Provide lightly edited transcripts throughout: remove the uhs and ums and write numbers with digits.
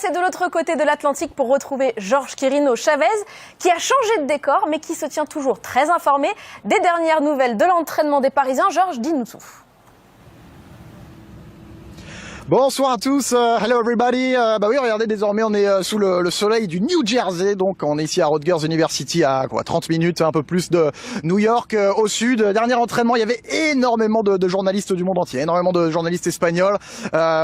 passer de l'autre côté de l'Atlantique pour retrouver Georges Quirino Chavez, qui a changé de décor, mais qui se tient toujours très informé des dernières nouvelles de l'entraînement des Parisiens. Georges, dis-nous tout. Bonsoir à tous, hello everybody. Bah oui, regardez, désormais on est sous le soleil du New Jersey, donc on est ici à Rutgers University à 30 minutes, un peu plus de New York au sud. Dernier entraînement, il y avait énormément de journalistes du monde entier, énormément de journalistes espagnols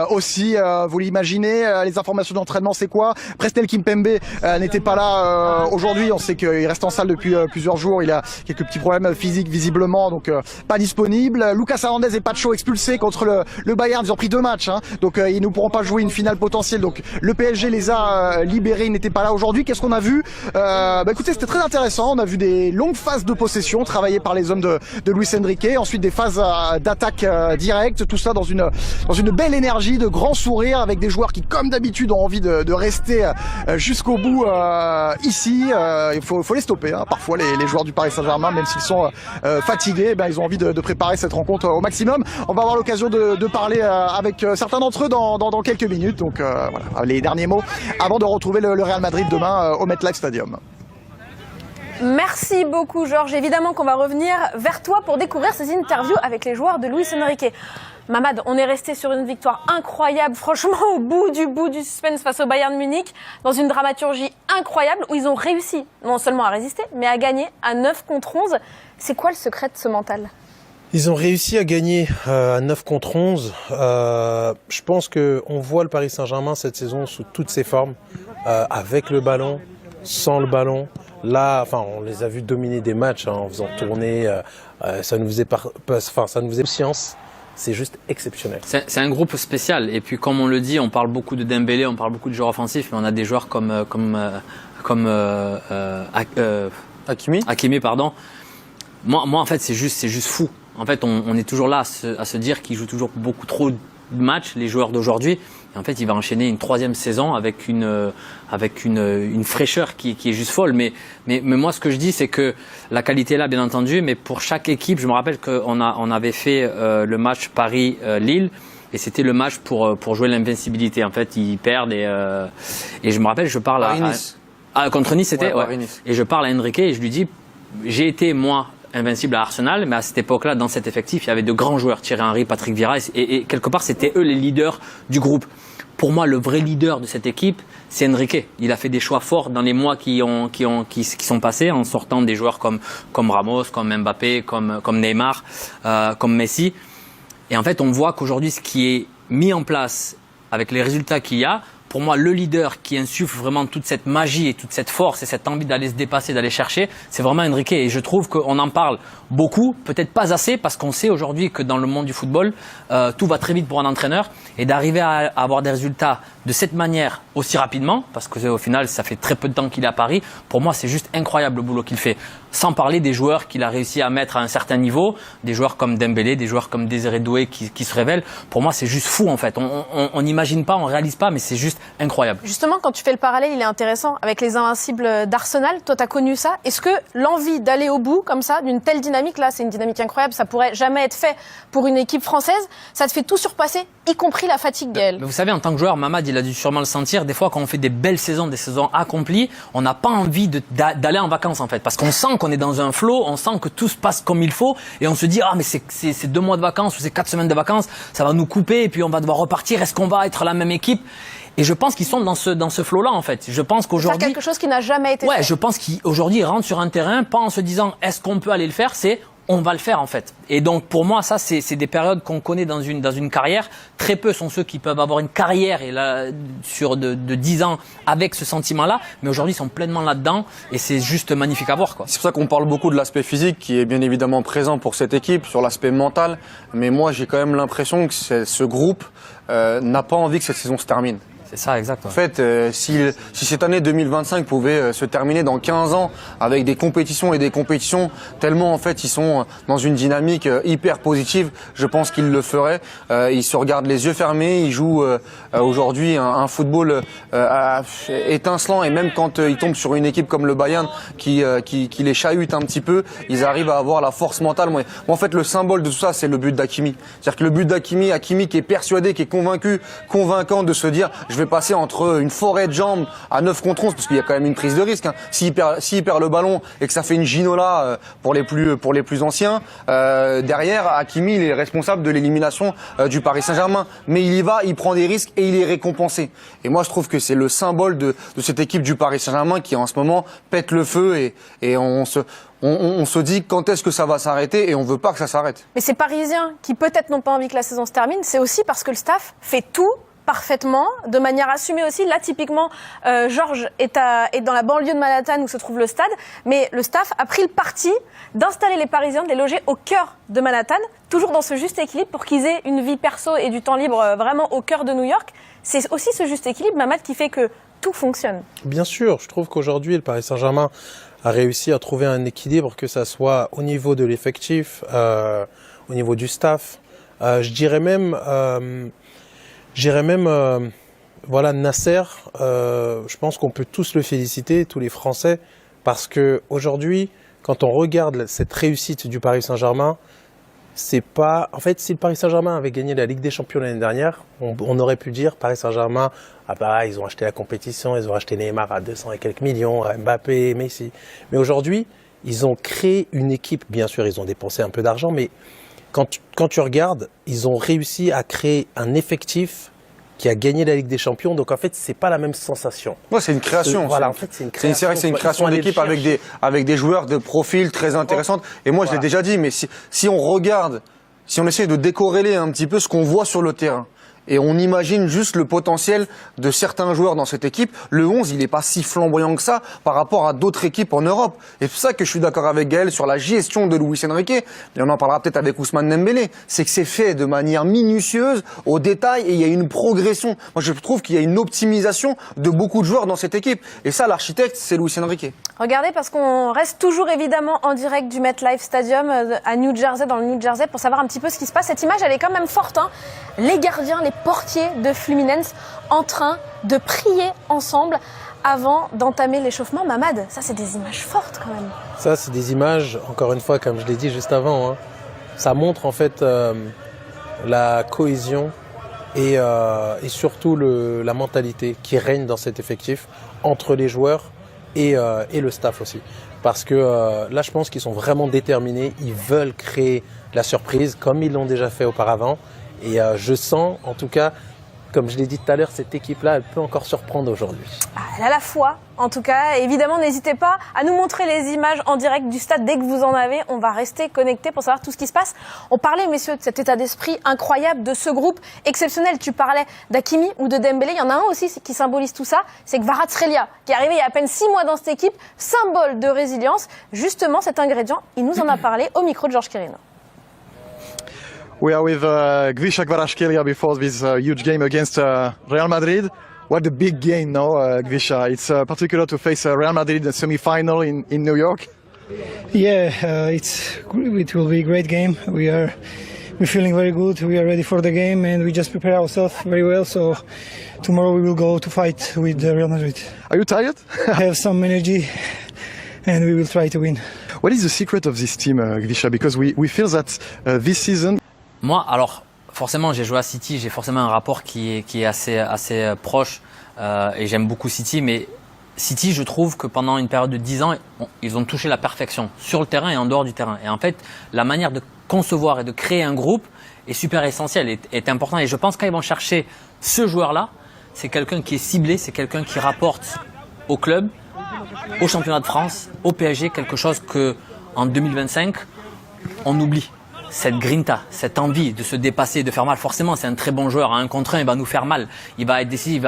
aussi. Vous l'imaginez, les informations d'entraînement, c'est quoi? Presnel Kimpembe n'était pas là aujourd'hui. On sait qu'il reste en salle depuis plusieurs jours. Il a quelques petits problèmes physiques visiblement, donc pas disponible. Lucas Hernandez et Pacho expulsés contre le Bayern. Ils ont pris 2 matchs, hein. Donc ils ne pourront pas jouer une finale potentielle. Donc le PSG les a libérés, ils n'étaient pas là aujourd'hui. Qu'est-ce qu'on a vu? Écoutez, c'était très intéressant. On a vu des longues phases de possession travaillées par les hommes de Luis Enrique. Ensuite des phases d'attaque directe. Tout ça dans une belle énergie, de grands sourires, avec des joueurs qui, comme d'habitude, ont envie de rester jusqu'au bout ici. Il faut les stopper, hein. Parfois les joueurs du Paris Saint-Germain, même s'ils sont fatigués, ils ont envie de préparer cette rencontre au maximum. On va avoir l'occasion de parler avec certains d'entre eux dans quelques minutes. Donc voilà, les derniers mots avant de retrouver le Real Madrid demain au MetLife Stadium. Merci beaucoup Georges. Évidemment qu'on va revenir vers toi pour découvrir ces interviews avec les joueurs de Luis Enrique. Mamad, on est resté sur une victoire incroyable, franchement au bout du suspense face au Bayern Munich, dans une dramaturgie incroyable où ils ont réussi non seulement à résister, mais à gagner à 9 contre 11. C'est quoi le secret de ce mental ? Ils ont réussi à gagner à 9 contre 11. Je pense qu'on voit le Paris Saint-Germain cette saison sous toutes ses formes, avec le ballon, sans le ballon. Là, on les a vus dominer des matchs en faisant tourner. Ça nous faisait science. C'est juste exceptionnel. C'est un groupe spécial. Et puis, comme on le dit, on parle beaucoup de Dembélé, on parle beaucoup de joueurs offensifs, mais on a des joueurs comme Hakimi, pardon. Moi, en fait, c'est juste fou. En fait, on est toujours là à se dire qu'ils jouent toujours beaucoup trop de matchs, les joueurs d'aujourd'hui. Et en fait, il va enchaîner une 3e saison avec une fraîcheur qui est juste folle. Mais moi, ce que je dis, c'est que la qualité est là, bien entendu. Mais pour chaque équipe, je me rappelle qu'on avait fait le match Paris-Lille. Et c'était le match pour jouer l'invincibilité. En fait, ils perdent. Et je me rappelle, je parle contre Nice, c'était. Ouais. Nice. Et je parle à Enrique et je lui dis, j'ai été, moi, invincible à Arsenal, mais à cette époque-là, dans cet effectif, il y avait de grands joueurs, Thierry Henry, Patrick Vieira, et quelque part, c'était eux les leaders du groupe. Pour moi, le vrai leader de cette équipe, c'est Enrique. Il a fait des choix forts dans les mois qui sont passés, en sortant des joueurs comme Ramos, comme Mbappé, comme Neymar, comme Messi. Et en fait, on voit qu'aujourd'hui, ce qui est mis en place avec les résultats qu'il y a, pour moi, le leader qui insuffle vraiment toute cette magie et toute cette force et cette envie d'aller se dépasser, d'aller chercher, c'est vraiment Enrique. Et je trouve qu'on en parle beaucoup, peut-être pas assez, parce qu'on sait aujourd'hui que dans le monde du football, tout va très vite pour un entraîneur. Et d'arriver à avoir des résultats de cette manière aussi rapidement, parce qu'au final, ça fait très peu de temps qu'il est à Paris, pour moi, c'est juste incroyable le boulot qu'il fait. Sans parler des joueurs qu'il a réussi à mettre à un certain niveau, des joueurs comme Dembélé, des joueurs comme Désiré Doué qui se révèlent. Pour moi, c'est juste fou en fait. On n'imagine pas, on réalise pas, mais c'est juste incroyable. Justement, quand tu fais le parallèle, il est intéressant avec les Invincibles d'Arsenal. Toi, tu as connu ça. Est-ce que l'envie d'aller au bout, comme ça, d'une telle dynamique, là, c'est une dynamique incroyable, ça pourrait jamais être fait pour une équipe française, ça te fait tout surpasser, y compris la fatigue, Gaël? Mais vous savez, en tant que joueur, Mamad, il a dû sûrement le sentir. Des fois, quand on fait des belles saisons, des saisons accomplies, on n'a pas envie d'aller en vacances, en fait. Parce qu'on sent qu'on est dans un flow, on sent que tout se passe comme il faut, et on se dit, mais c'est 2 mois de vacances ou c'est 4 semaines de vacances, ça va nous couper, et puis on va devoir repartir. Est-ce qu'on va être la même équipe? Et je pense qu'ils sont dans ce flow-là, en fait. Je pense qu'aujourd'hui. Faire quelque chose qui n'a jamais été fait. Ouais, je pense qu'aujourd'hui, ils rentrent sur un terrain, pas en se disant, est-ce qu'on peut aller le faire? C'est, on va le faire, en fait. Et donc, pour moi, ça, c'est des périodes qu'on connaît dans une carrière. Très peu sont ceux qui peuvent avoir une carrière, et là, sur de 10 ans, avec ce sentiment-là. Mais aujourd'hui, ils sont pleinement là-dedans, et c'est juste magnifique à voir, quoi. C'est pour ça qu'on parle beaucoup de l'aspect physique, qui est bien évidemment présent pour cette équipe, sur l'aspect mental. Mais moi, j'ai quand même l'impression que ce groupe n'a pas envie que cette saison se termine. C'est ça, exactement. En fait, si cette année 2025 pouvait se terminer dans 15 ans avec des compétitions et des compétitions, tellement en fait ils sont dans une dynamique hyper positive, je pense qu'ils le feraient. Ils se regardent les yeux fermés, ils jouent aujourd'hui un football étincelant, et même quand ils tombent sur une équipe comme le Bayern qui les chahute un petit peu, ils arrivent à avoir la force mentale. Moi, en fait, le symbole de tout ça, c'est le but d'Hakimi. C'est-à-dire que le but d'Hakimi, Hakimi qui est persuadé, qui est convaincant de se dire, je vais vais passer entre une forêt de jambes à 9 contre 11, parce qu'il y a quand même une prise de risque. Hein. S'il perd le ballon et que ça fait une ginola pour les plus anciens, derrière, Hakimi il est responsable de l'élimination du Paris Saint-Germain. Mais il y va, il prend des risques et il est récompensé. Et moi je trouve que c'est le symbole de cette équipe du Paris Saint-Germain qui en ce moment pète le feu et on se dit quand est-ce que ça va s'arrêter et on veut pas que ça s'arrête. Mais ces Parisiens qui peut-être n'ont pas envie que la saison se termine, c'est aussi parce que le staff fait tout parfaitement, de manière assumée aussi. Là, typiquement, Georges est dans la banlieue de Manhattan où se trouve le stade, mais le staff a pris le parti d'installer les Parisiens, de les loger au cœur de Manhattan, toujours dans ce juste équilibre pour qu'ils aient une vie perso et du temps libre vraiment au cœur de New York. C'est aussi ce juste équilibre, Mamad, qui fait que tout fonctionne. Bien sûr, je trouve qu'aujourd'hui, le Paris Saint-Germain a réussi à trouver un équilibre, que ça soit au niveau de l'effectif, au niveau du staff. Je dirais même, voilà, Nasser, je pense qu'on peut tous le féliciter, tous les Français, parce que aujourd'hui, quand on regarde cette réussite du Paris Saint-Germain, c'est pas, en fait, si le Paris Saint-Germain avait gagné la Ligue des Champions l'année dernière, on aurait pu dire Paris Saint-Germain, ah bah ils ont acheté la compétition, ils ont acheté Neymar à 200 et quelques millions, Mbappé, Messi. Mais aujourd'hui, ils ont créé une équipe. Bien sûr, ils ont dépensé un peu d'argent, mais quand tu regardes, ils ont réussi à créer un effectif qui a gagné la Ligue des Champions. Donc en fait, c'est pas la même sensation. Ouais, c'est une création. Voilà, en fait, c'est une création. C'est vrai que c'est une création d'équipe avec des joueurs de profil très intéressants. Et moi, je l'ai déjà dit, mais si on regarde, si on essaie de décorréler un petit peu ce qu'on voit sur le terrain, et on imagine juste le potentiel de certains joueurs dans cette équipe, le 11, il n'est pas si flamboyant que ça par rapport à d'autres équipes en Europe. Et c'est pour ça que je suis d'accord avec Gaël sur la gestion de Luis Enrique, et on en parlera peut-être avec Ousmane Dembélé. C'est que c'est fait de manière minutieuse, au détail, et il y a une progression. Moi, je trouve qu'il y a une optimisation de beaucoup de joueurs dans cette équipe. Et ça, l'architecte, c'est Luis Enrique. Regardez, parce qu'on reste toujours évidemment en direct du MetLife Stadium à New Jersey, dans le New Jersey, pour savoir un petit peu ce qui se passe. Cette image, elle est quand même forte, hein. Les gardiens, les portiers de Fluminense en train de prier ensemble avant d'entamer l'échauffement. Mamad, ça c'est des images fortes quand même. Ça c'est des images, encore une fois, comme je l'ai dit juste avant, hein, ça montre en fait la cohésion et surtout la mentalité qui règne dans cet effectif entre les joueurs et le staff aussi. Parce que là je pense qu'ils sont vraiment déterminés, ils veulent créer la surprise comme ils l'ont déjà fait auparavant. Et je sens, en tout cas, comme je l'ai dit tout à l'heure, cette équipe-là, elle peut encore surprendre aujourd'hui. Elle a la foi, en tout cas. Évidemment, n'hésitez pas à nous montrer les images en direct du stade dès que vous en avez. On va rester connectés pour savoir tout ce qui se passe. On parlait, messieurs, de cet état d'esprit incroyable, de ce groupe exceptionnel. Tu parlais d'Hakimi ou de Dembélé. Il y en a un aussi qui symbolise tout ça. C'est Kvaratskhelia, qui est arrivé il y a à peine 6 mois dans cette équipe, symbole de résilience. Justement, cet ingrédient, il nous en a parlé au micro de Georges Kérino. We are with Grisha Kvaratskhelia before this huge game against Real Madrid. What a big game now, Grisha. It's particular to face Real Madrid in the semi-final in New York. Yeah, it will be a great game. We're feeling very good. We are ready for the game and we just prepare ourselves very well. So tomorrow we will go to fight with Real Madrid. Are you tired? Have some energy and we will try to win. What is the secret of this team, Grisha? Because we feel that this season. Moi, alors, forcément, j'ai joué à City, j'ai forcément un rapport qui est assez proche et j'aime beaucoup City, mais City, je trouve que pendant une période de 10 ans, ils ont touché la perfection sur le terrain et en dehors du terrain. Et en fait, la manière de concevoir et de créer un groupe est super essentielle, est important. Et je pense que quand ils vont chercher ce joueur-là, c'est quelqu'un qui est ciblé, c'est quelqu'un qui rapporte au club, au championnat de France, au PSG, quelque chose que en 2025, on oublie. Cette grinta, cette envie de se dépasser, de faire mal. Forcément, c'est un très bon joueur. À 1 contre 1, il va nous faire mal. Il va être décisif.